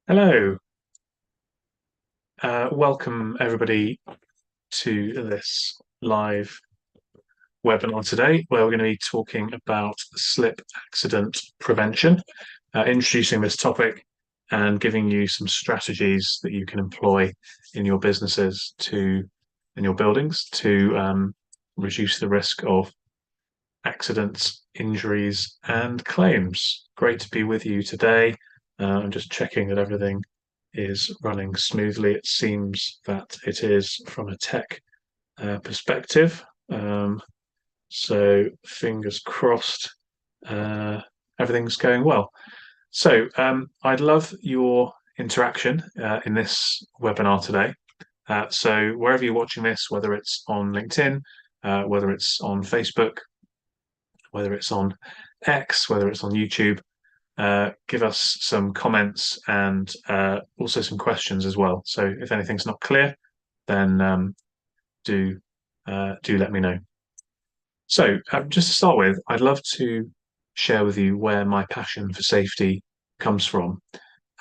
Hello, welcome everybody to this live webinar today, where we're going to be talking about slip accident prevention, introducing this topic and giving you some strategies that you can employ in your businesses in your buildings to reduce the risk of accidents, injuries, and claims. Great to be with you today. I'm just checking that everything is running smoothly. It seems that it is from a tech perspective. So fingers crossed, uh, everything's going well. So I'd love your interaction in this webinar today. So wherever you're watching this, whether it's on LinkedIn, whether it's on Facebook, whether it's on X, whether it's on YouTube, give us some comments and also some questions as well. So if anything's not clear, then do let me know. So just to start with, I'd love to share with you where my passion for safety comes from.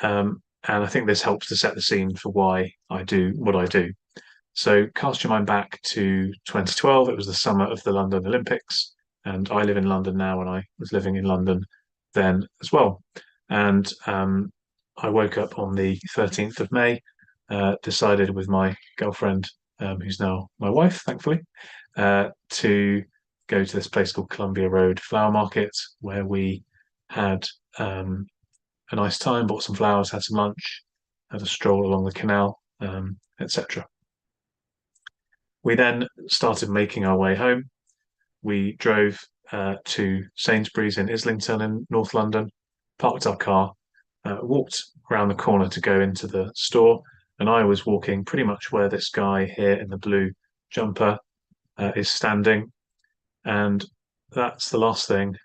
And I think this helps to set the scene for why I do what I do. So cast your mind back to 2012. It was the summer of the London Olympics, and I live in London now, and I was living in London then as well. And I woke up on the 13th of May, decided with my girlfriend, who's now my wife, thankfully, to go to this place called Columbia Road Flower Market, where we had a nice time, bought some flowers, had some lunch, had a stroll along the canal, etc. We then started making our way home. We drove to Sainsbury's in Islington in North London, parked our car, walked around the corner to go into the store, and I was walking pretty much where this guy here in the blue jumper is standing, and that's the last thing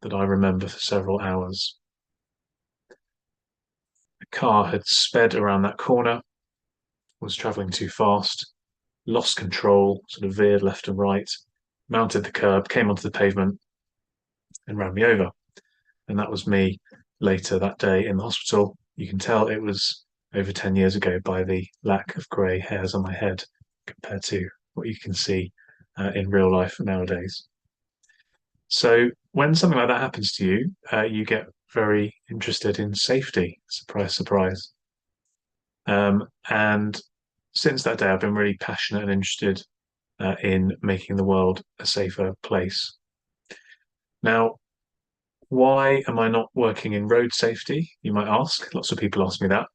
that I remember for several hours. The car had sped around that corner, was travelling too fast, lost control, sort of veered left and right, mounted the curb, came onto the pavement, and ran me over. And that was me later that day in the hospital. You can tell it was over 10 years ago by the lack of grey hairs on my head compared to what you can see in real life nowadays. So when something like that happens to you, you get very interested in safety. Surprise, surprise. And since that day, I've been really passionate and interested in making the world a safer place. Now, why am I not working in road safety? You might ask. Lots of people ask me that.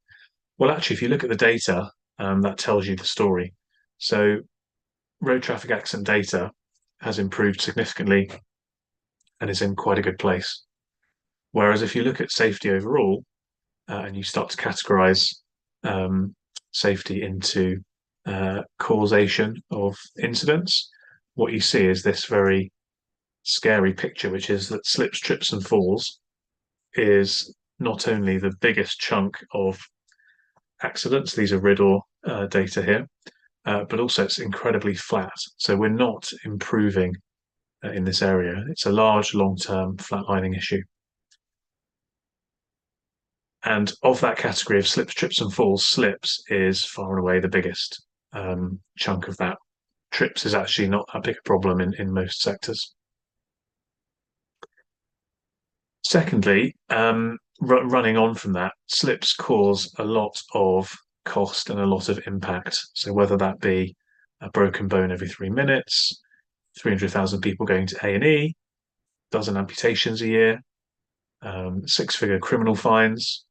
Well, actually, if you look at the data, that tells you the story. So, road traffic accident data has improved significantly and is in quite a good place. Whereas if you look at safety overall and you start to categorize safety into causation of incidents, what you see is this very scary picture, which is that slips, trips, and falls is not only the biggest chunk of accidents, these are RIDDOR data here, but also it's incredibly flat. So we're not improving in this area. It's a large long-term flatlining issue. And of that category of slips, trips, and falls, slips is far and away the biggest chunk of that. Trips is actually not that big a problem in most sectors. Secondly, running on from that, slips cause a lot of cost and a lot of impact. So whether that be a broken bone every 3 minutes, 300,000 people going to A&E, dozen amputations a year, six-figure criminal fines,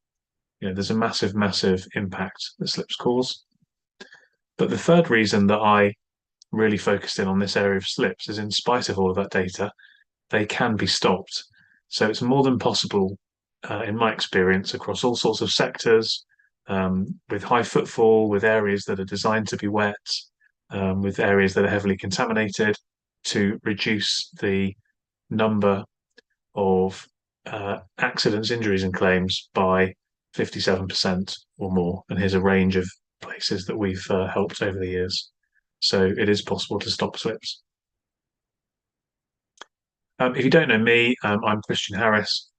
there's a massive, massive impact that slips cause. But the third reason that I really focused in on this area of slips is in spite of all of that data, they can be stopped. So it's more than possible, in my experience, across all sorts of sectors, with high footfall, with areas that are designed to be wet, with areas that are heavily contaminated, to reduce the number of accidents, injuries, and claims by 57% or more. And here's a range of places that we've helped over the years. So it is possible to stop slips. If you don't know me, I'm Christian Harris.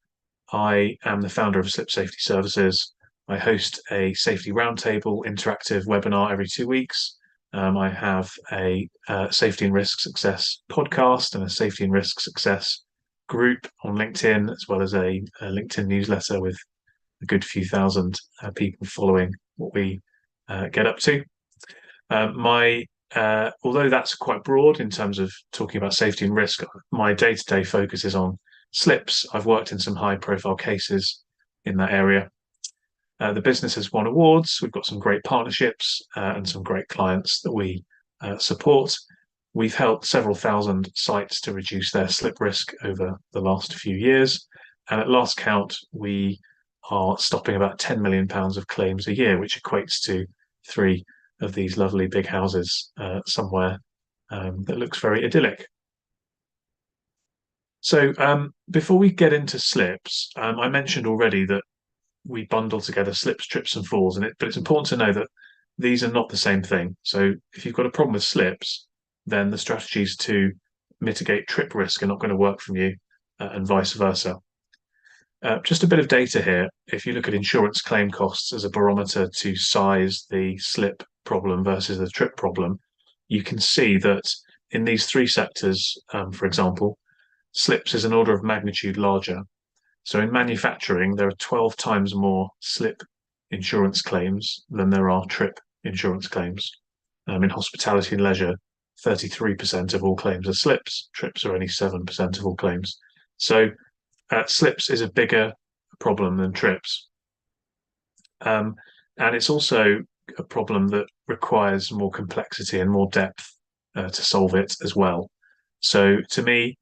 I am the founder of Slip Safety Services. I host a safety roundtable interactive webinar every 2 weeks. I have a safety and risk success podcast and a safety and risk success group on LinkedIn, as well as a LinkedIn newsletter with a good few thousand people following what we get up to. My Although that's quite broad in terms of talking about safety and risk, my day-to-day focus is on slips. I've worked in some high-profile cases in that area. The business has won awards. We've got some great partnerships and some great clients that we support. We've helped several thousand sites to reduce their slip risk over the last few years. And at last count, we are stopping about £10 million of claims a year, which equates to 3 of these lovely big houses somewhere that looks very idyllic. So before we get into slips, I mentioned already that we bundle together slips, trips, and falls, but it's important to know that these are not the same thing. So if you've got a problem with slips, then the strategies to mitigate trip risk are not going to work from you, and vice versa. Just a bit of data here. If you look at insurance claim costs as a barometer to size the slip problem versus the trip problem, you can see that in these 3 sectors, for example, slips is an order of magnitude larger. So in manufacturing, there are 12 times more slip insurance claims than there are trip insurance claims. In hospitality and leisure, 33% of all claims are slips. Trips are only 7% of all claims. So slips is a bigger problem than trips. And it's also a problem that requires more complexity and more depth to solve it as well. So to me,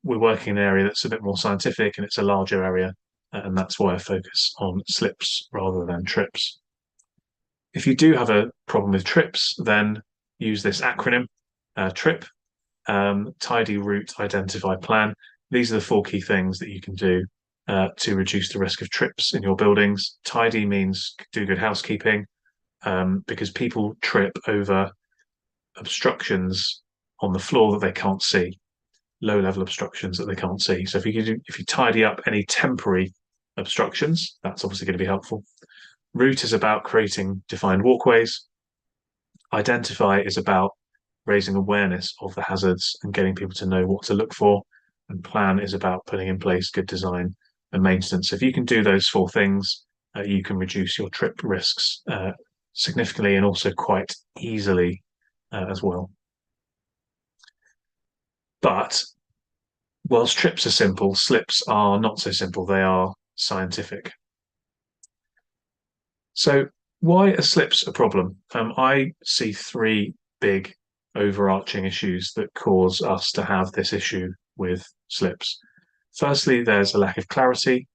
we're working in an area that's a bit more scientific and it's a larger area, and that's why I focus on slips rather than trips. If you do have a problem with trips, then use this acronym, TRIP, tidy, route, identify, plan. These are the 4 key things that you can do to reduce the risk of trips in your buildings. Tidy means do good housekeeping, because people trip over obstructions on the floor that they can't see, low-level obstructions that they can't see. So if you tidy up any temporary obstructions, that's obviously going to be helpful. Route is about creating defined walkways. Identify is about raising awareness of the hazards and getting people to know what to look for. And plan is about putting in place good design and maintenance. If you can do those 4 things, you can reduce your trip risks significantly and also quite easily as well. But whilst trips are simple, slips are not so simple. They are scientific. So why are slips a problem? I see 3 big overarching issues that cause us to have this issue with slips. Firstly, there's a lack of clarity.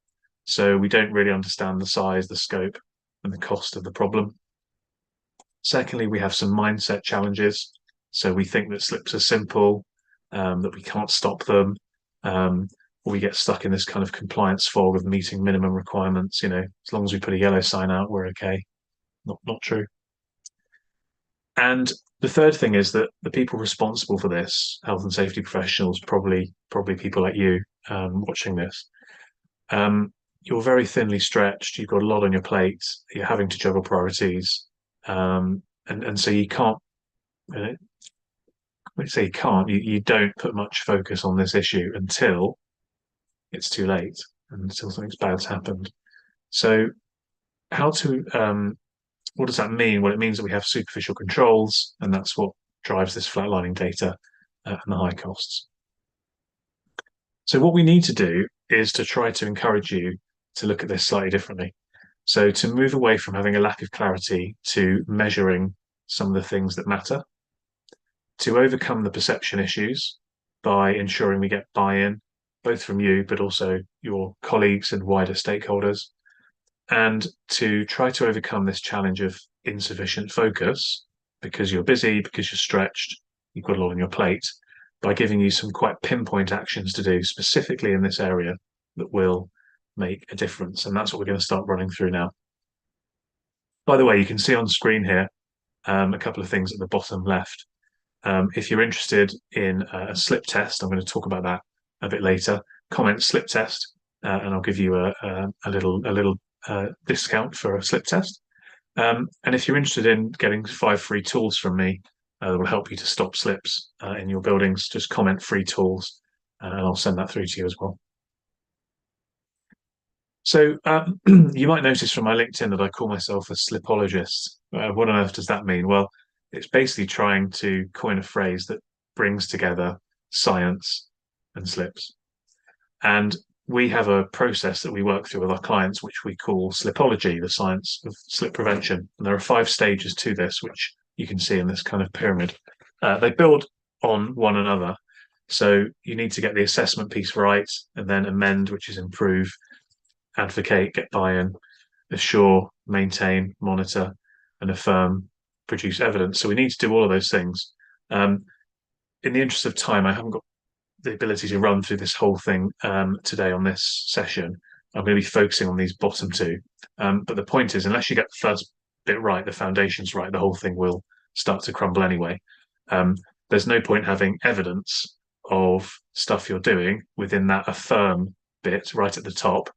So we don't really understand the size, the scope, and the cost of the problem. Secondly, we have some mindset challenges. So we think that slips are simple, that we can't stop them, or we get stuck in this kind of compliance fog of meeting minimum requirements. As long as we put a yellow sign out, we're okay. Not true. And the third thing is that the people responsible for this, health and safety professionals, probably people like you watching this, you're very thinly stretched. You've got a lot on your plate. You're having to juggle priorities, and so you can't. When you say you can't, you don't put much focus on this issue until it's too late, and until something bad's happened. So, what does that mean? Well, it means that we have superficial controls, and that's what drives this flatlining data and the high costs. So what we need to do is to try to encourage you to look at this slightly differently. So to move away from having a lack of clarity to measuring some of the things that matter, to overcome the perception issues by ensuring we get buy-in, both from you, but also your colleagues and wider stakeholders, and to try to overcome this challenge of insufficient focus because you're busy, because you're stretched, you've got a lot on your plate, by giving you some quite pinpoint actions to do specifically in this area that will make a difference. And that's what we're going to start running through now. By the way, you can see on screen here a couple of things at the bottom left. If you're interested in a slip test, I'm going to talk about that a bit later. Comment slip test, and I'll give you a little discount for a slip test. And if you're interested in getting 5 free tools from me that will help you to stop slips in your buildings, just comment free tools and I'll send that through to you as well. So you might notice from my LinkedIn that I call myself a slipologist. What on earth does that mean? Well, it's basically trying to coin a phrase that brings together science and slips. And we have a process that we work through with our clients, which we call slipology, the science of slip prevention. And there are 5 stages to this, which you can see in this kind of pyramid. They build on one another. So you need to get the assessment piece right and then amend, which is improve, advocate, get buy-in, assure, maintain, monitor, and affirm, produce evidence. So we need to do all of those things. In the interest of time, I haven't got the ability to run through this whole thing today on this session. I'm going to be focusing on these bottom two. But the point is, unless you get the first bit right, the foundations right, the whole thing will start to crumble anyway. There's no point having evidence of stuff you're doing within that affirm bit right at the top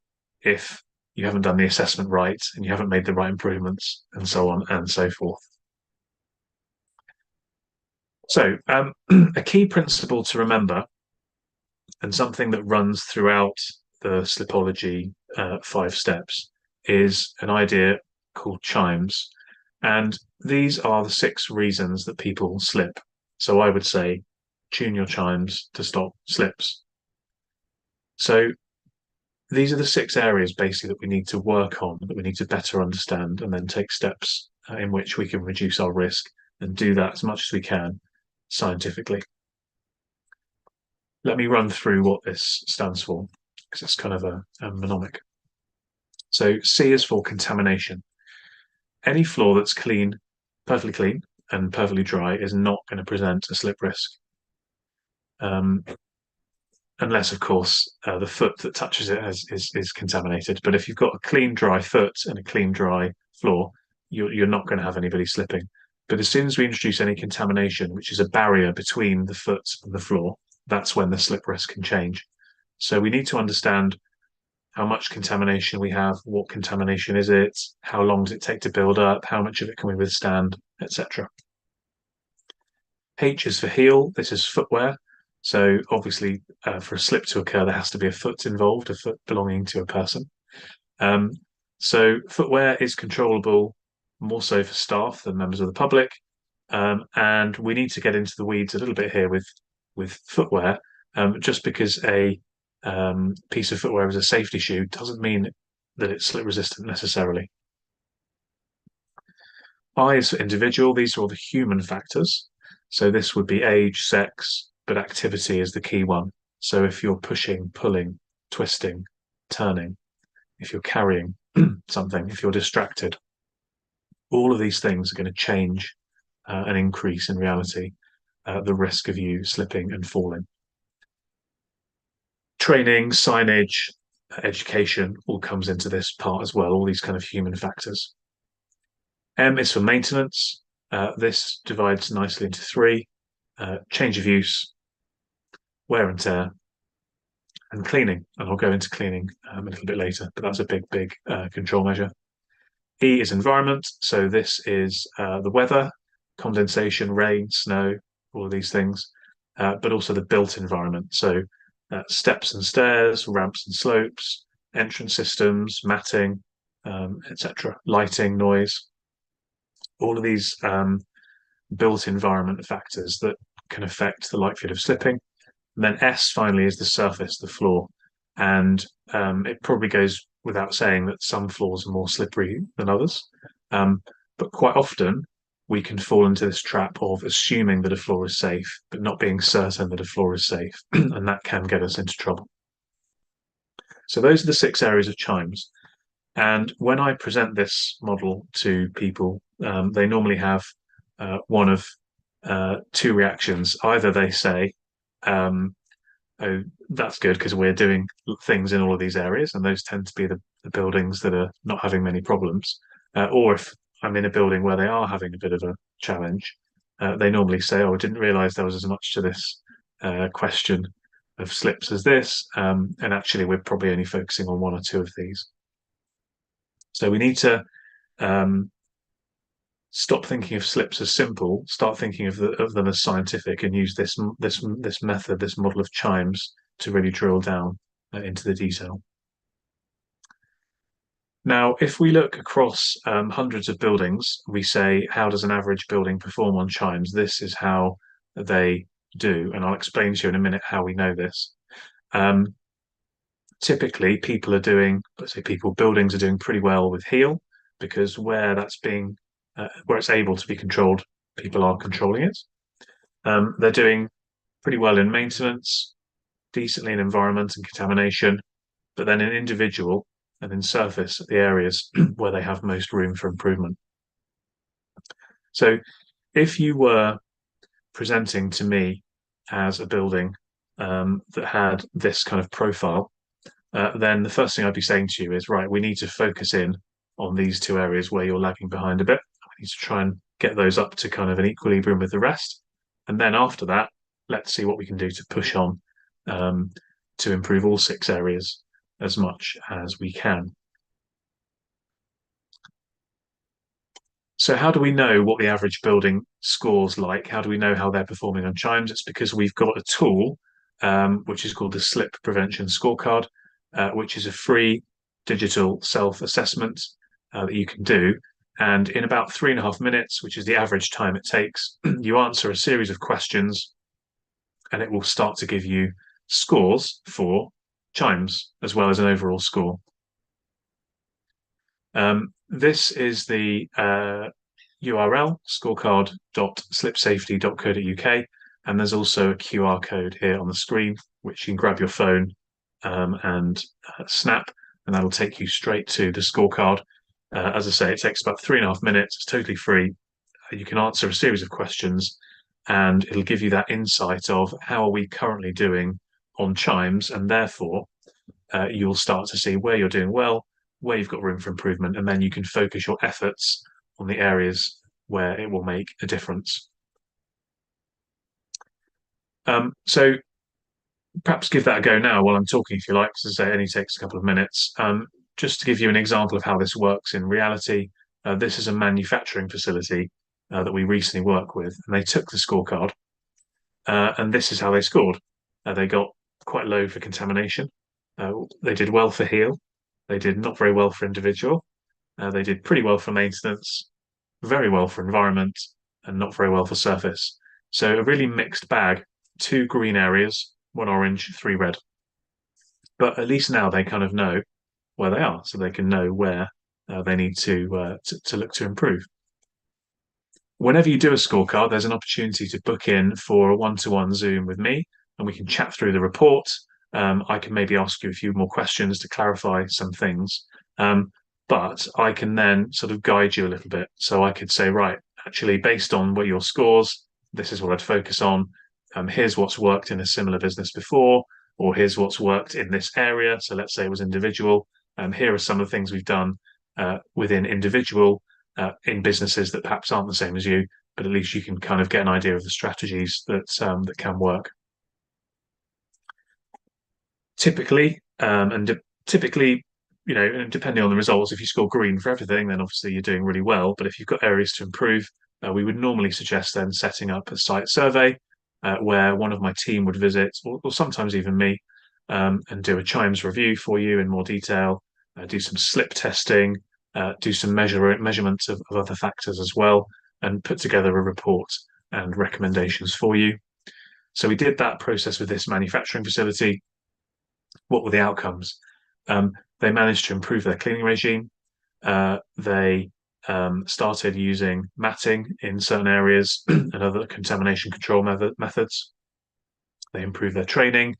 if you haven't done the assessment right and you haven't made the right improvements and so on and so forth. So a key principle to remember and something that runs throughout the slipology 5 steps is an idea called chimes. And these are the 6 reasons that people slip. So I would say tune your chimes to stop slips. So these are the 6 areas basically that we need to work on, that we need to better understand and then take steps in which we can reduce our risk and do that as much as we can scientifically. Let me run through what this stands for, because it's kind of a mnemonic. So C is for contamination. Any floor that's clean, perfectly clean and perfectly dry is not going to present a slip risk. Unless, of course, the foot that touches it is contaminated. But if you've got a clean, dry foot and a clean, dry floor, you're not going to have anybody slipping. But as soon as we introduce any contamination, which is a barrier between the foot and the floor, that's when the slip risk can change. So we need to understand how much contamination we have, what contamination is it, how long does it take to build up, how much of it can we withstand, etc. H is for heel. This is footwear. So obviously, for a slip to occur, there has to be a foot involved, a foot belonging to a person. So footwear is controllable more so for staff than members of the public. And we need to get into the weeds a little bit here with footwear. Just because a piece of footwear is a safety shoe doesn't mean that it's slip resistant necessarily. I is for individual. These are all the human factors. So this would be age, sex, but activity is the key one. So if you're pushing, pulling, twisting, turning, if you're carrying something, if you're distracted, all of these things are going to change and increase in reality the risk of you slipping and falling. Training, signage, education all comes into this part as well, all these kind of human factors. M is for maintenance. This divides nicely into 3. Change of use, wear and tear, and cleaning. And I'll go into cleaning a little bit later, but that's a big control measure. E is environment. So this is the weather, condensation, rain, snow, all of these things, but also the built environment. So steps and stairs, ramps and slopes, entrance systems, matting, etc., lighting, noise, all of these built environment factors that can affect the likelihood of slipping. And then S finally is the surface, the floor. And it probably goes without saying that some floors are more slippery than others. But quite often we can fall into this trap of assuming that a floor is safe, but not being certain that a floor is safe. And that can get us into trouble. So those are the 6 areas of chimes. And when I present this model to people, they normally have one of 2 reactions. Either they say, oh, that's good because we're doing things in all of these areas, and those tend to be the buildings that are not having many problems. Or if I'm in a building where they are having a bit of a challenge, they normally say, oh, I didn't realize there was as much to this question of slips as this. And actually, we're probably only focusing on 1 or 2 of these. So we need to um, stop thinking of slips as simple, start thinking of them as scientific, and use this method, this model of chimes, to really drill down into the detail. Now, if we look across hundreds of buildings, we say, how does an average building perform on chimes? This is how they do, and I'll explain to you in a minute how we know this. Um, Typically, buildings are doing pretty well with heel, because where it's able to be controlled, people are controlling it. They're doing pretty well in maintenance, decently in environment and contamination, but then in individual and in surface, the areas where they have most room for improvement. So if you were presenting to me as a building that had this kind of profile, then the first thing I'd be saying to you is, right, we need to focus in on these two areas where you're lagging behind a bit. We need to try and get those up to kind of an equilibrium with the rest. And then after that, let's see what we can do to push on um, to improve all six areas as much as we can. So how do we know what the average building scores like? How do we know how they're performing on chimes? It's because we've got a tool which is called the Slip Prevention Scorecard, which is a free digital self-assessment that you can do. And in about 3.5 minutes, which is the average time it takes, you answer a series of questions, and it will start to give you scores for chimes as well as an overall score. This is the URL, scorecard.slipsafety.co.uk, and there's also a QR code here on the screen, which you can grab your phone and snap, and that'll take you straight to the scorecard. As I say, it takes about 3.5 minutes. It's totally free. You can answer a series of questions, and it'll give you that insight of how are we currently doing on chimes, and therefore you'll start to see where you're doing well, where you've got room for improvement, and then you can focus your efforts on the areas where it will make a difference. So perhaps give that a go now while I'm talking, if you like, because it only takes a couple of minutes. Just to give you an example of how this works in reality, this is a manufacturing facility that we recently worked with, and they took the scorecard, and this is how they scored. They got quite low for contamination. They did well for heel. They did not very well for individual. They did pretty well for maintenance, very well for environment, and not very well for surface. So a really mixed bag, 2 green areas, 1 orange, 3 red. But at least now they kind of know where they are, so they can know where they need to look to improve. Whenever you do a scorecard, there's an opportunity to book in for a one-to-one Zoom with me, and we can chat through the report. I can maybe ask you a few more questions to clarify some things. But I can then sort of guide you a little bit. So I could say, right, actually, based on what your scores, this is what I'd focus on. Here's what's worked in a similar business before, or here's what's worked in this area. So let's say it was individual. Here are some of the things we've done within individual in businesses that perhaps aren't the same as you, but at least you can kind of get an idea of the strategies that can work. Typically, typically, depending on the results, if you score green for everything, then obviously you're doing really well. But if you've got areas to improve, we would normally suggest then setting up a site survey where one of my team would visit, or sometimes even me, and do a chimes review for you in more detail, do some slip testing, do some measurements of other factors as well, and put together a report and recommendations for you. So we did that process with this manufacturing facility. What were the outcomes? They managed to improve their cleaning regime. They started using matting in certain areas and other contamination control methods. They improved their training.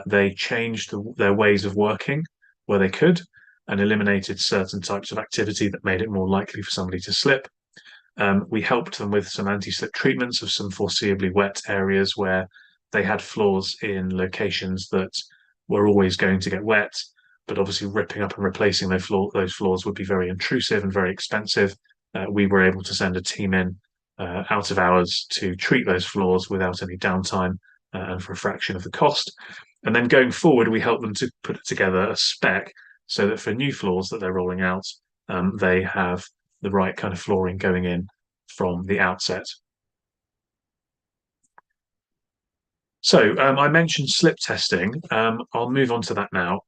They changed their ways of working where they could, and eliminated certain types of activity that made it more likely for somebody to slip. We helped them with some anti-slip treatments of some foreseeably wet areas where they had floors in locations that were always going to get wet, but obviously ripping up and replacing those floors would be very intrusive and very expensive. We were able to send a team in out of hours to treat those floors without any downtime and for a fraction of the cost. And then going forward, we help them to put together a spec so that for new floors that they're rolling out, they have the right kind of flooring going in from the outset. So I mentioned slip testing. I'll move on to that now.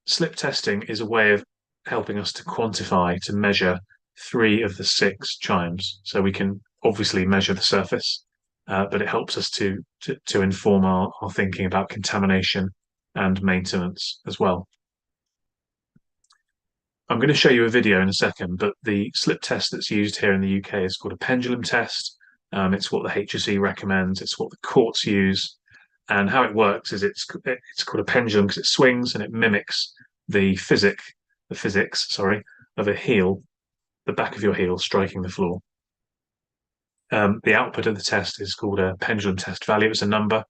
Slip testing is a way of helping us to quantify, to measure three of the six chimes. So we can obviously measure the surface, but it helps us to inform our thinking about contamination and maintenance as well. I'm going to show you a video in a second, but the slip test that's used here in the UK is called a pendulum test. It's what the HSE recommends. It's what the courts use. And how it works is it's called a pendulum because it swings and it mimics the physics, sorry, of a heel, the back of your heel striking the floor. The output of the test is called a pendulum test value. It's a number.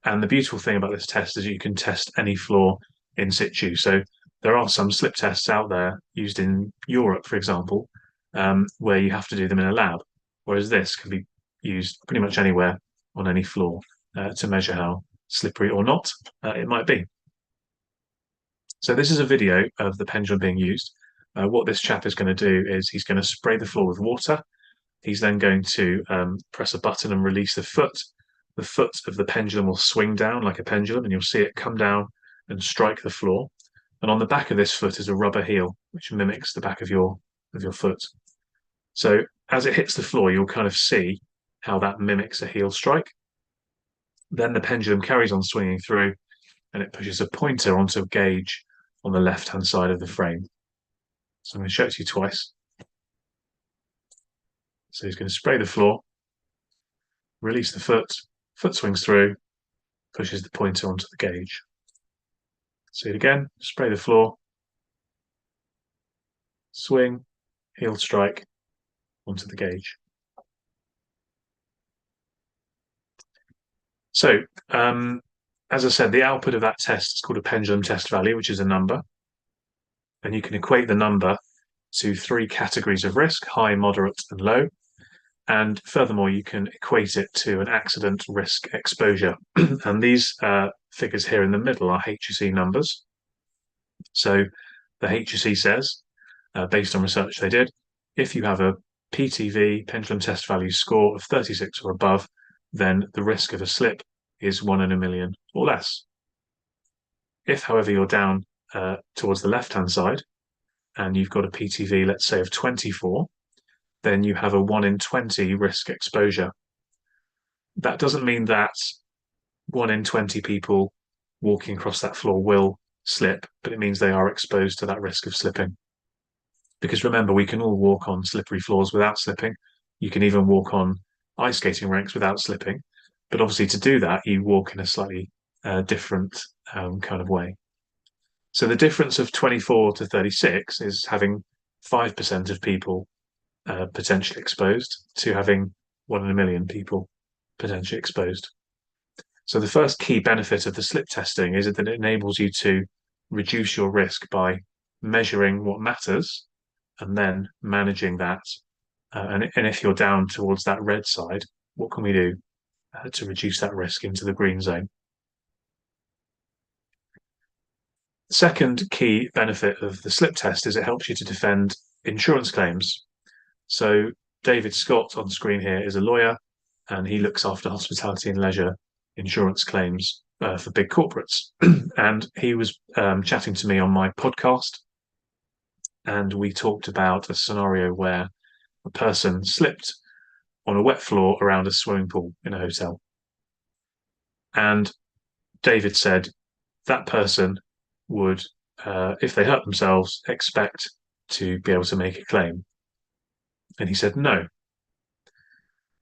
And the beautiful thing about this test is you can test any floor in situ. So there are some slip tests out there used in Europe, for example, where you have to do them in a lab, whereas this can be used pretty much anywhere on any floor to measure how slippery or not it might be. So this is a video of the pendulum being used. What this chap is going to do is he's going to spray the floor with water. He's then going to press a button and release the foot. The foot of the pendulum will swing down like a pendulum, and you'll see it come down and strike the floor. And on the back of this foot is a rubber heel, which mimics the back of your foot. So as it hits the floor, you'll kind of see how that mimics a heel strike. Then the pendulum carries on swinging through, and it pushes a pointer onto a gauge on the left-hand side of the frame. So I'm going to show it to you twice. So he's going to spray the floor, release the foot swings through, pushes the pointer onto the gauge. See it again, spray the floor, swing, heel strike onto the gauge. So, as I said, the output of that test is called a pendulum test value, which is a number. And you can equate the number to three categories of risk: high, moderate, and low. And furthermore, you can equate it to an accident risk exposure. And these figures here in the middle are HSE numbers. So the HSE says, based on research they did, if you have a PTV, pendulum test value score of 36 or above, then the risk of a slip is 1 in a million or less. If, however, you're down towards the left-hand side and you've got a PTV, let's say, of 24, then you have a 1 in 20 risk exposure. That doesn't mean that 1 in 20 people walking across that floor will slip, but it means they are exposed to that risk of slipping. Because remember, we can all walk on slippery floors without slipping. You can even walk on ice skating rinks without slipping. But obviously to do that, you walk in a slightly different kind of way. So the difference of 24 to 36 is having 5% of people potentially exposed to having 1 in a million people potentially exposed. So the first key benefit of the slip testing is that it enables you to reduce your risk by measuring what matters and then managing that. And if you're down towards that red side, what can we do to reduce that risk into the green zone? The second key benefit of the slip test is it helps you to defend insurance claims. So David Scott on screen here is a lawyer, and he looks after hospitality and leisure insurance claims for big corporates. And he was chatting to me on my podcast, and we talked about a scenario where a person slipped on a wet floor around a swimming pool in a hotel. And David said that person would, if they hurt themselves, expect to be able to make a claim. And he said no,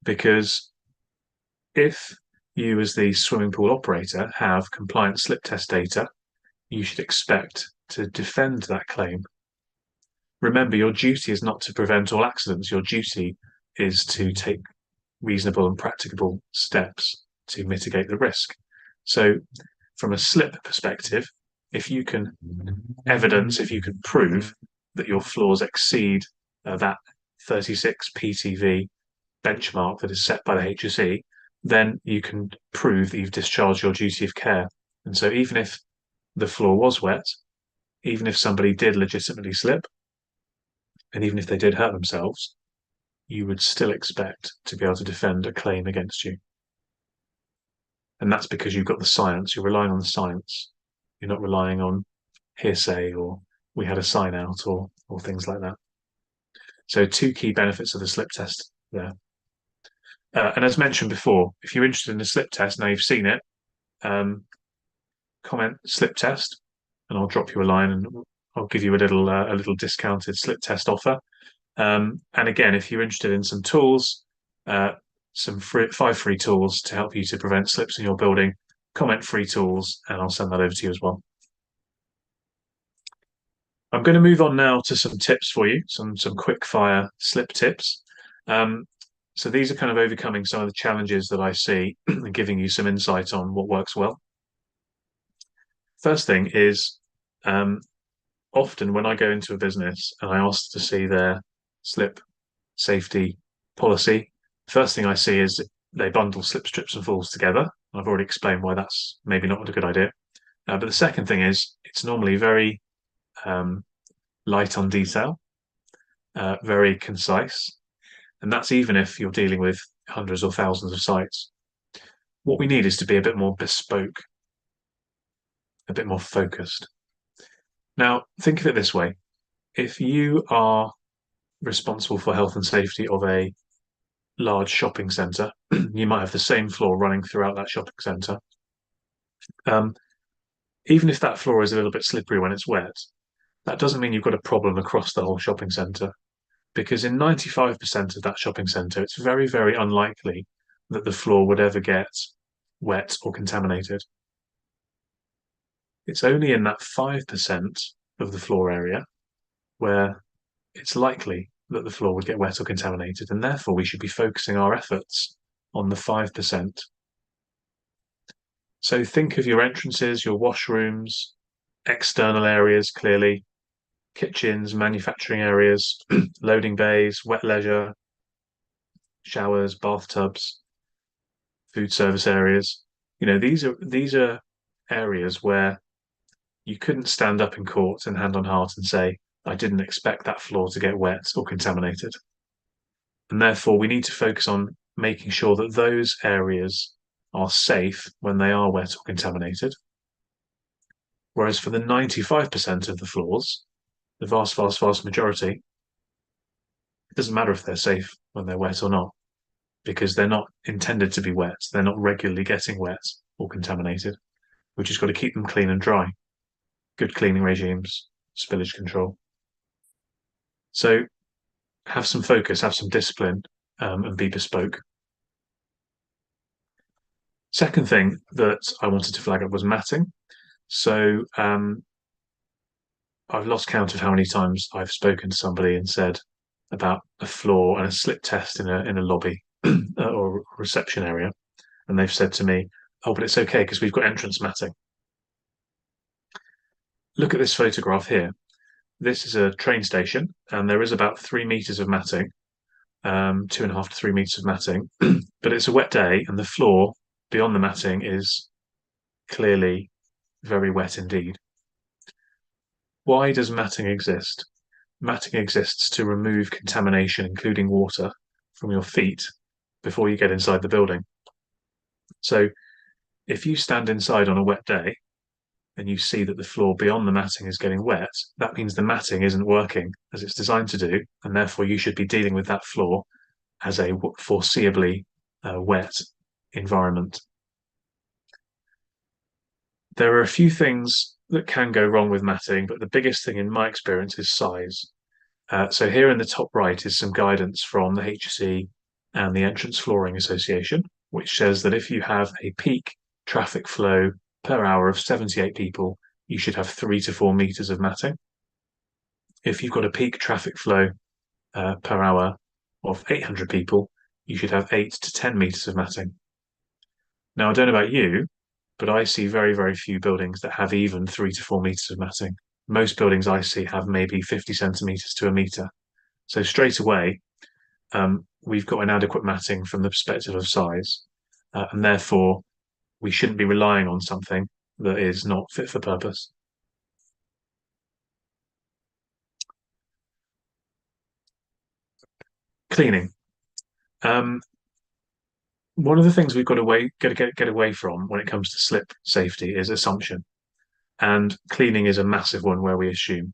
because if you as the swimming pool operator have compliant slip test data, you should expect to defend that claim. Remember, your duty is not to prevent all accidents. Your duty is to take reasonable and practicable steps to mitigate the risk. So from a slip perspective, if you can prove that your floors exceed that 36 PTV benchmark that is set by the HSE, then you can prove that you've discharged your duty of care. And so even if the floor was wet, even if somebody did legitimately slip, And even if they did hurt themselves, you would still expect to be able to defend a claim against you. And that's because you've got the science, you're relying on the science. You're not relying on hearsay or we had a sign out or things like that. So two key benefits of the slip test there. And as mentioned before, if you're interested in the slip test, now you've seen it, comment slip test, and I'll drop you a line and I'll give you a little discounted slip test offer. And again, if you're interested in some tools, some 5 free tools to help you to prevent slips in your building, comment free tools, and I'll send that over to you as well. I'm going to move on now to some tips for you, some quick fire slip tips. So these are kind of overcoming some of the challenges that I see and giving you some insight on what works well. First thing is, often when I go into a business and I ask to see their slip safety policy, first thing I see is they bundle slip strips and falls together. I've already explained why that's maybe not a good idea. But the second thing is it's normally very light on detail, very concise, and that's even if you're dealing with hundreds or thousands of sites. What we need is to be a bit more bespoke, a bit more focused. Now, think of it this way. If you are responsible for health and safety of a large shopping centre, you might have the same floor running throughout that shopping centre. Even if that floor is a little bit slippery when it's wet, that doesn't mean you've got a problem across the whole shopping centre. Because in 95% of that shopping centre, it's very, very unlikely that the floor would ever get wet or contaminated. It's only in that 5% of the floor area where it's likely that the floor would get wet or contaminated, and therefore we should be focusing our efforts on the 5%. So think of your entrances, your washrooms, external areas, clearly, kitchens, manufacturing areas, loading bays, wet leisure, showers, bathtubs, food service areas. These are areas where you couldn't stand up in court and hand on heart and say, I didn't expect that floor to get wet or contaminated. And therefore, we need to focus on making sure that those areas are safe when they are wet or contaminated. Whereas for the 95% of the floors, the vast, vast, vast majority, it doesn't matter if they're safe when they're wet or not, because they're not intended to be wet. They're not regularly getting wet or contaminated. We've just got to keep them clean and dry. Good cleaning regimes, spillage control. So have some focus, have some discipline, and be bespoke. Second thing that I wanted to flag up was matting. So I've lost count of how many times I've spoken to somebody and said about a floor and a slip test in a lobby or reception area, and they've said to me, "Oh, but it's okay because we've got entrance matting." Look at this photograph here. This is a train station, and there is about 3 meters of matting, 2.5 to 3 meters of matting, but it's a wet day, and the floor beyond the matting is clearly very wet indeed. Why does matting exist? Matting exists to remove contamination, including water, from your feet before you get inside the building. So if you stand inside on a wet day and you see that the floor beyond the matting is getting wet, that means the matting isn't working as it's designed to do, and therefore you should be dealing with that floor as a foreseeably wet environment. There are a few things that can go wrong with matting, but the biggest thing in my experience is size. So here in the top right is some guidance from the HSE and the Entrance Flooring Association, which says that if you have a peak traffic flow per hour of 78 people, you should have 3 to 4 meters of matting. If you've got a peak traffic flow per hour of 800 people, you should have 8 to 10 meters of matting. Now, I don't know about you, but I see very, very few buildings that have even 3 to 4 meters of matting. Most buildings I see have maybe 50 centimeters to a meter. So straight away, we've got inadequate matting from the perspective of size, and therefore we shouldn't be relying on something that is not fit for purpose. Cleaning. Um, One of the things we've got to get away from when it comes to slip safety is assumption, and cleaning is a massive one where we assume.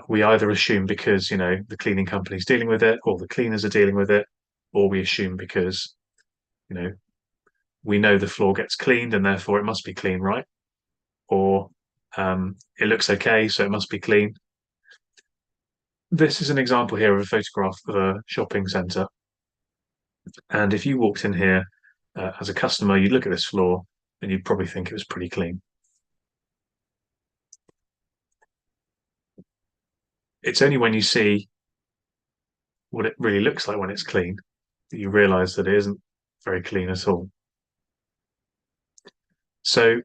We either assume because the cleaning company's dealing with it, or the cleaners are dealing with it, or we assume because you know we know the floor gets cleaned and therefore it must be clean, right? Or it looks okay, so it must be clean. This is an example here of a photograph of a shopping centre. And if you walked in here as a customer, you'd look at this floor and you'd probably think it was pretty clean. It's only when you see what it really looks like when it's clean that you realise that it isn't very clean at all. So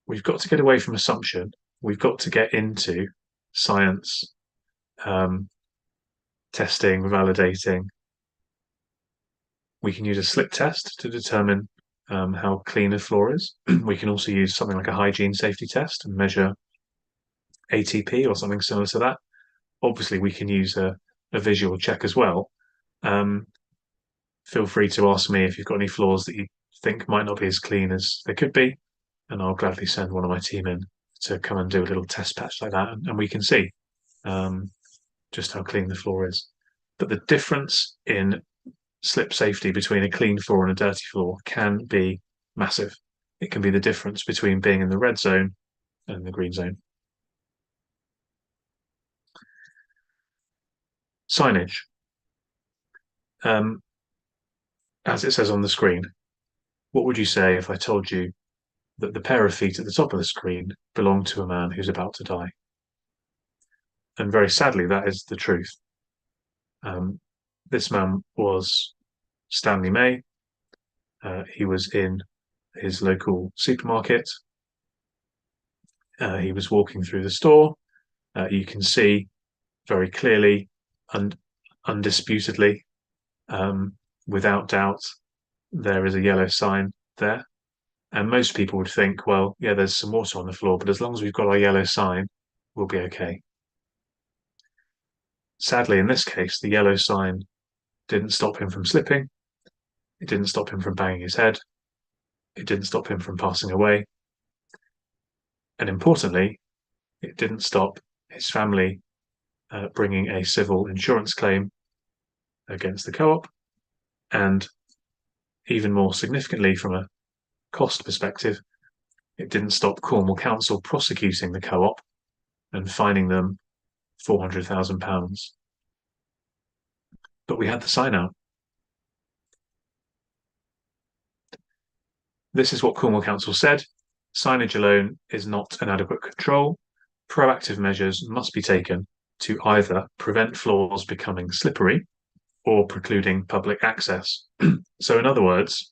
we've got to get away from assumption. We've got to get into science, um, testing, validating. We can use a slip test to determine how clean a floor is. We can also use something like a hygiene safety test and measure ATP or something similar to that. Obviously, we can use a visual check as well. Um, Feel free to ask me if you've got any floors that you think might not be as clean as they could be, and I'll gladly send one of my team in to come and do a little test patch like that, and we can see um, just how clean the floor is. But the difference in slip safety between a clean floor and a dirty floor can be massive. It can be the difference between being in the red zone and the green zone. Signage. Um, as it says on the screen, what would you say if I told you that the pair of feet at the top of the screen belong to a man who's about to die? And very sadly, that is the truth. Um, this man was Stanley May. He was in his local supermarket. He was walking through the store. You can see very clearly and undisputedly, um, without doubt, there is a yellow sign there. And most people would think, well, yeah, there's some water on the floor, but as long as we've got our yellow sign, we'll be okay. Sadly, in this case, the yellow sign didn't stop him from slipping. It didn't stop him from banging his head. It didn't stop him from passing away. And importantly, it didn't stop his family bringing a civil insurance claim against the co-op. And even more significantly, from a cost perspective, it didn't stop Cornwall Council prosecuting the co-op and fining them £400,000. But we had the sign out. This is what Cornwall Council said. Signage alone is not an adequate control. Proactive measures must be taken to either prevent floors becoming slippery or precluding public access. So, in other words,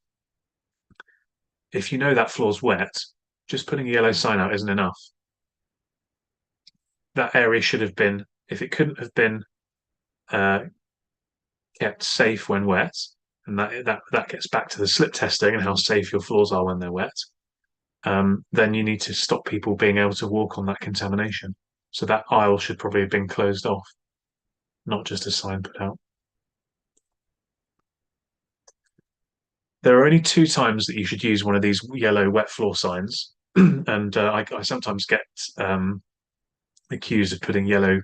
if you know that floor's wet, just putting a yellow sign out isn't enough. That area should have been, if it couldn't have been uh, kept safe when wet, and that gets back to the slip testing and how safe your floors are when they're wet, then you need to stop people being able to walk on that contamination. So that aisle should probably have been closed off, not just a sign put out. There are only two times that you should use one of these yellow wet floor signs, and I sometimes get accused of putting yellow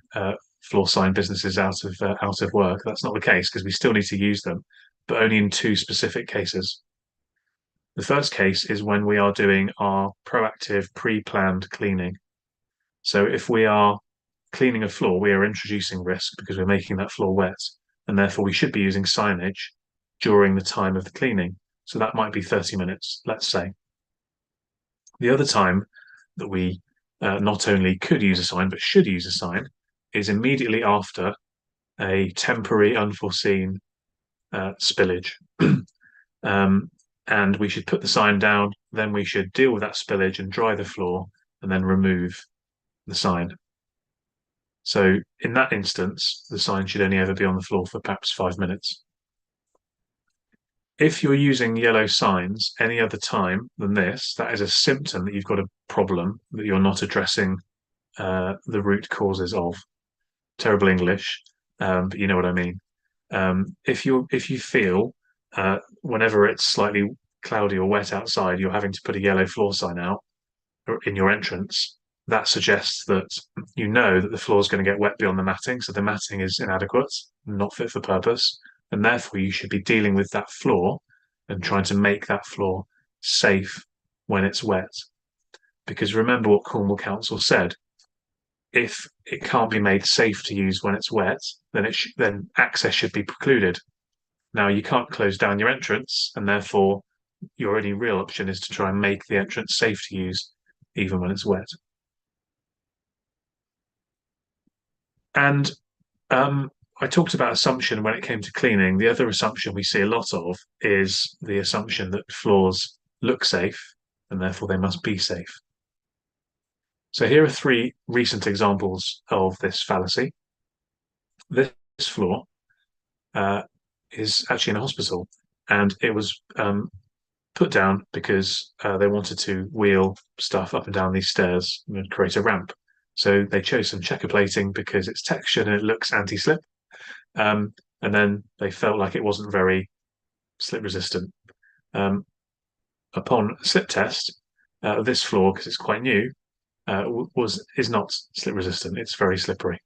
floor sign businesses out of work. That's not the case because we still need to use them, but only in two specific cases. The first case is when we are doing our proactive, pre-planned cleaning. So if we are cleaning a floor, we are introducing risk because we're making that floor wet, and therefore we should be using signage during the time of the cleaning. So that might be 30 minutes, let's say. The other time that we not only could use a sign, but should use a sign, is immediately after a temporary, unforeseen spillage. And we should put the sign down, then we should deal with that spillage and dry the floor, and then remove the sign. So in that instance, the sign should only ever be on the floor for perhaps 5 minutes. If you're using yellow signs any other time than this, that is a symptom that you've got a problem that you're not addressing the root causes of. Terrible English, but you know what I mean. If you feel whenever it's slightly cloudy or wet outside, you're having to put a yellow floor sign out in your entrance, that suggests that you know that the floor is going to get wet beyond the matting, so the matting is inadequate, not fit for purpose, and therefore you should be dealing with that floor and trying to make that floor safe when it's wet. Because remember what Cornwall Council said: if it can't be made safe to use when it's wet, then access should be precluded. Now you can't close down your entrance, and therefore your only real option is to try and make the entrance safe to use, even when it's wet. And I talked about assumption when it came to cleaning. The other assumption we see a lot of is the assumption that floors look safe and therefore they must be safe. So here are three recent examples of this fallacy. This floor is actually in a hospital, and it was put down because they wanted to wheel stuff up and down these stairs and create a ramp. So they chose some checker plating because it's textured and it looks anti-slip. And then they felt like it wasn't very slip resistant. Upon slip test, this floor, because it's quite new, is not slip resistant. It's very slippery.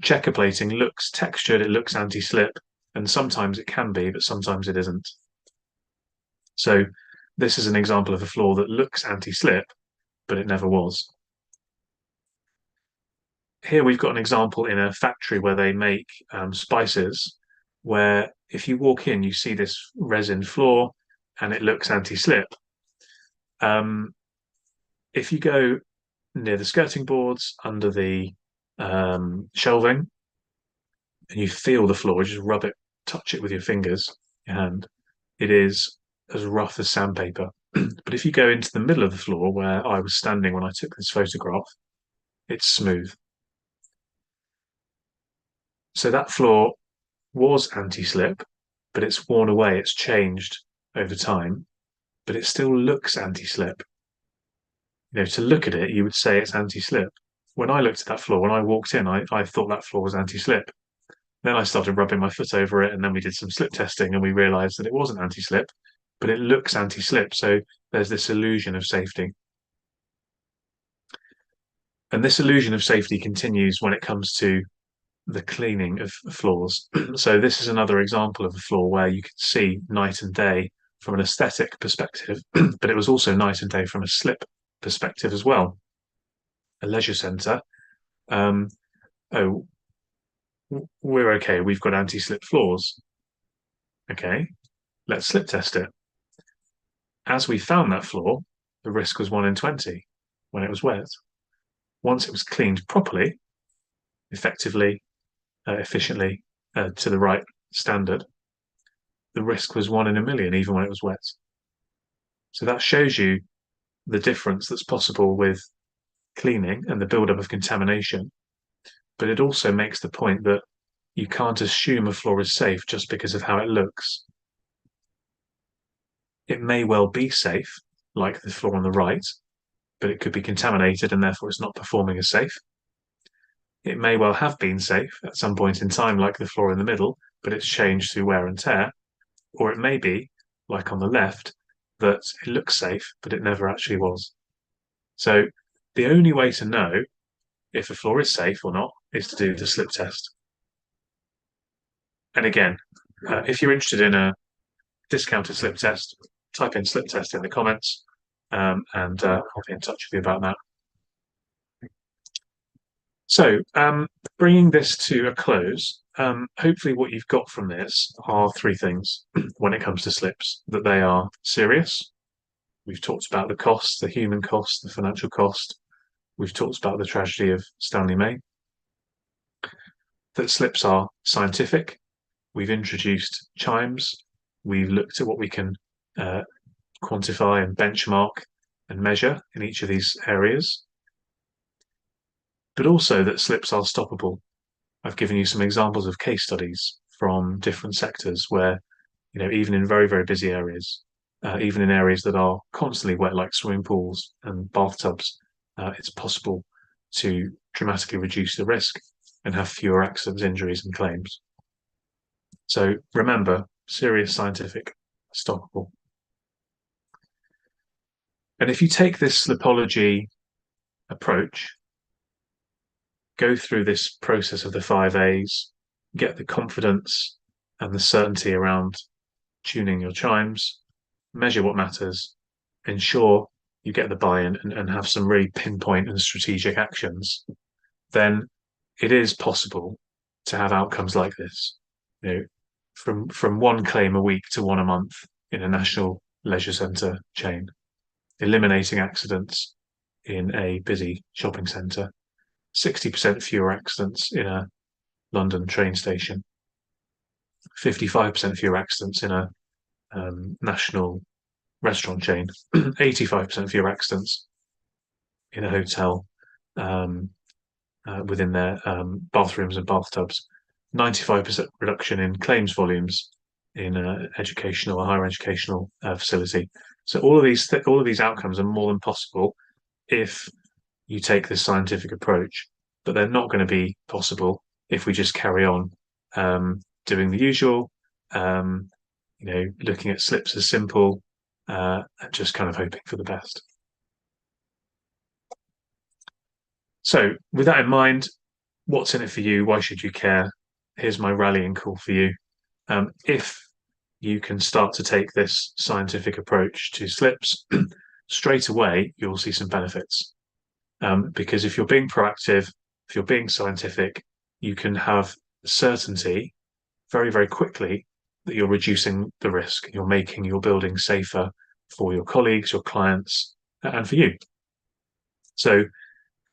Checker plating looks textured, it looks anti-slip, and sometimes it can be, but sometimes it isn't. So this is an example of a floor that looks anti-slip, but it never was. Here we've got an example in a factory where they make spices, where if you walk in, you see this resin floor and it looks anti-slip. If you go near the skirting boards, under the shelving, and you feel the floor, just rub it, touch it with your fingers, your hand, it is as rough as sandpaper. But if you go into the middle of the floor where I was standing when I took this photograph, it's smooth. So that floor was anti-slip, but it's worn away, it's changed over time, but it still looks anti-slip. To look at it, you would say it's anti-slip. When I looked at that floor, when I walked in, I thought that floor was anti-slip. Then I started rubbing my foot over it, and then we did some slip testing, and we realized that it wasn't anti-slip, but it looks anti-slip. So there's this illusion of safety. And this illusion of safety continues when it comes to the cleaning of floors. So this is another example of a floor where you can see night and day from an aesthetic perspective, but it was also night and day from a slip perspective as well. A leisure centre. Oh, we're okay. We've got anti-slip floors. Okay, let's slip test it. As we found that floor, the risk was 1 in 20 when it was wet. Once it was cleaned properly, effectively, efficiently, to the right standard, the risk was 1 in a million, even when it was wet. So that shows you the difference that's possible with cleaning and the buildup of contamination. But it also makes the point that you can't assume a floor is safe just because of how it looks. It may well be safe, like the floor on the right, but it could be contaminated and therefore it's not performing as safe. It may well have been safe at some point in time, like the floor in the middle, but it's changed through wear and tear. Or it may be, like on the left, that it looks safe, but it never actually was. So the only way to know if a floor is safe or not is to do the slip test. And again, if you're interested in a discounted slip test, type in slip test in the comments, and I'll be in touch with you about that. So, bringing this to a close, hopefully what you've got from this are three things when it comes to slips: that they are serious. We've talked about the cost, the human cost, the financial cost. We've talked about the tragedy of Stanley May. That slips are scientific. We've introduced chimes. We've looked at what we can quantify and benchmark and measure in each of these areas. But also that slips are stoppable. I've given you some examples of case studies from different sectors where, even in very, very busy areas, even in areas that are constantly wet, like swimming pools and bathtubs, it's possible to dramatically reduce the risk and have fewer accidents, injuries, and claims. So remember, serious scientific stoppable. And if you take this slipology approach, go through this process of the 5 A's, get the confidence and the certainty around tuning your chimes, measure what matters, ensure you get the buy-in and have some really pinpoint and strategic actions, then it is possible to have outcomes like this. You know, from one claim a week to one a month in a national leisure centre chain, eliminating accidents in a busy shopping centre, 60% fewer accidents in a London train station, 55% fewer accidents in a national restaurant chain, 85% fewer accidents in a hotel um, within their bathrooms and bathtubs, 95% reduction in claims volumes in an educational or higher educational facility. So all of these outcomes are more than possible if you take this scientific approach, but they're not going to be possible if we just carry on doing the usual, um, looking at slips as simple, and just kind of hoping for the best. So, with that in mind, what's in it for you? Why should you care? Here's my rallying call for you. If you can start to take this scientific approach to slips, straight away you'll see some benefits. Because if you're being proactive, if you're being scientific, you can have certainty very, very quickly that you're reducing the risk. You're making your building safer for your colleagues, your clients, and for you. So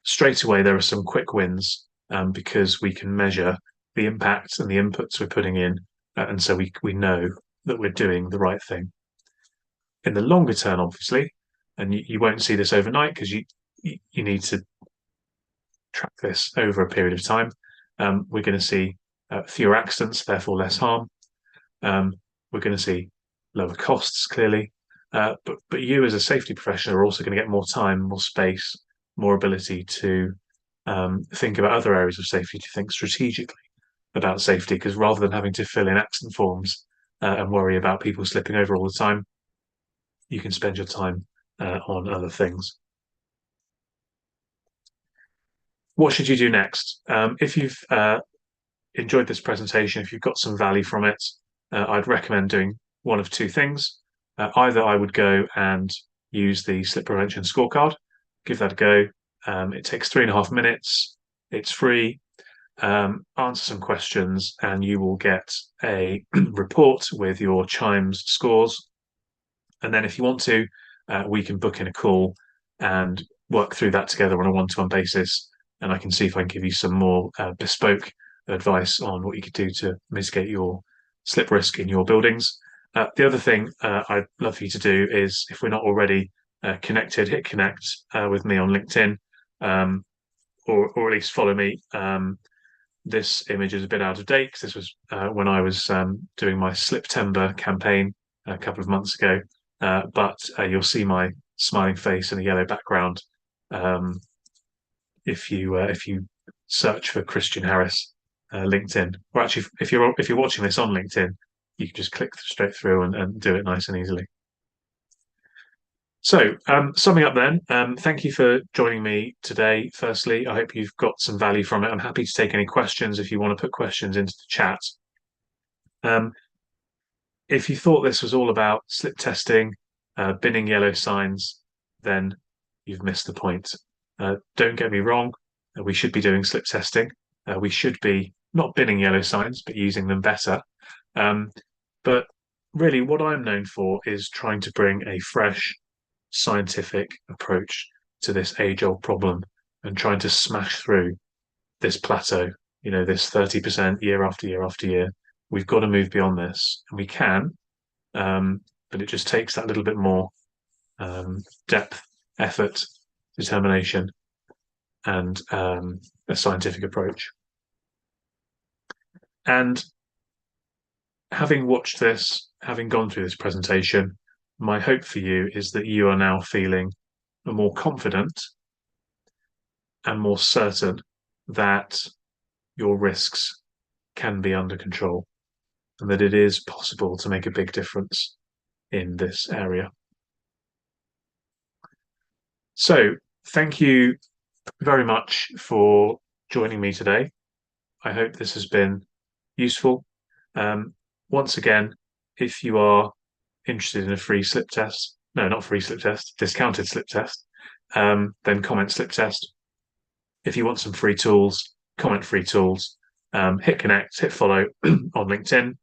straight away, there are some quick wins because we can measure the impact and the inputs we're putting in, and so we know that we're doing the right thing. In the longer term, obviously, and you won't see this overnight because you need to track this over a period of time. We're going to see fewer accidents, therefore less harm. We're going to see lower costs, clearly. But you as a safety professional are also going to get more time, more space, more ability to think about other areas of safety, to think strategically about safety, because rather than having to fill in accident forms and worry about people slipping over all the time, you can spend your time on other things. What should you do next? If you've enjoyed this presentation, if you've got some value from it, I'd recommend doing one of two things. Either I would go and use the slip prevention scorecard, give that a go. It takes 3.5 minutes. It's free. Answer some questions, and you will get a report with your chimes scores. And then, if you want to, we can book in a call and work through that together on a one-to-one basis. And I can see if I can give you some more bespoke advice on what you could do to mitigate your slip risk in your buildings. The other thing I'd love for you to do is, if we're not already connected, hit connect with me on LinkedIn, or at least follow me. This image is a bit out of date because this was when I was doing my Sliptember campaign a couple of months ago. But you'll see my smiling face and a yellow background if you search for Christian Harris LinkedIn. Or actually, if you're watching this on LinkedIn, you can just click straight through and do it nice and easily. So, summing up then, thank you for joining me today. Firstly, I hope you've got some value from it. I'm happy to take any questions if you want to put questions into the chat. If you thought this was all about slip testing, binning yellow signs, then you've missed the point. Don't get me wrong, we should be doing slip testing. We should be not binning yellow signs, but using them better. But really, what I'm known for is trying to bring a fresh, scientific approach to this age-old problem and trying to smash through this plateau, this 30% year after year after year. We've got to move beyond this, and we can, but it just takes that little bit more depth, effort, determination, and a scientific approach. And having watched this, having gone through this presentation, my hope for you is that you are now feeling more confident and more certain that your risks can be under control. and that it is possible to make a big difference in this area. So, thank you very much for joining me today. I hope this has been useful. Once again, if you are interested in a free slip test, no, not free slip test, discounted slip test, then comment slip test. If you want some free tools, comment free tools. Hit connect, hit follow on LinkedIn.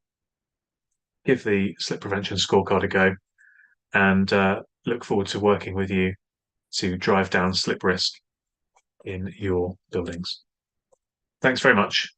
Give the slip prevention scorecard a go, and look forward to working with you to drive down slip risk in your buildings. Thanks very much.